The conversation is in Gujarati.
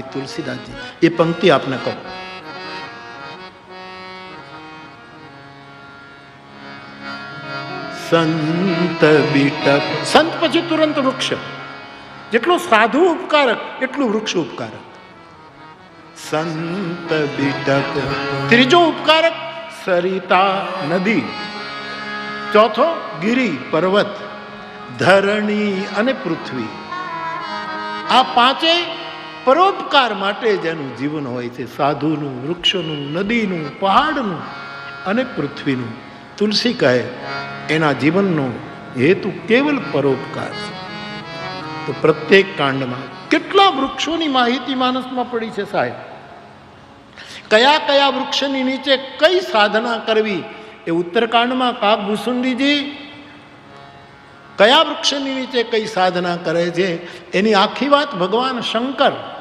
તુલસીદાસજી એ પંક્તિ આપને કહું. સંત બીટક, સંત પછી તુરંત વૃક્ષ. જેટલો સાધુ ઉપકારક એટલું વૃક્ષ ઉપકારક. સંત બીટક, ત્રીજો ઉપકારક સરિતા નદી, ચોથો ગિરી પર્વત, ધરણી અને પૃથ્વી. આ પાંચેય પરોપકાર માટે જેનું જીવન હોય છે, સાધુનું, વૃક્ષનું, નદીનું, પહાડનું અને પૃથ્વીનું. તુલસી કહે એના જીવનનો હેતુ કેવલ પરોપકાર છે. તો પ્રત્યેક કાંડમાં કેટલા વૃક્ષોની માહિતી માનસમાં પડી છે સાહેબ. કયા કયા વૃક્ષની નીચે કઈ સાધના કરવી એ ઉત્તરકાંડમાં કાગભૂષુંડીજી કયા વૃક્ષની નીચે કઈ સાધના કરે છે એની આખી વાત ભગવાન શંકર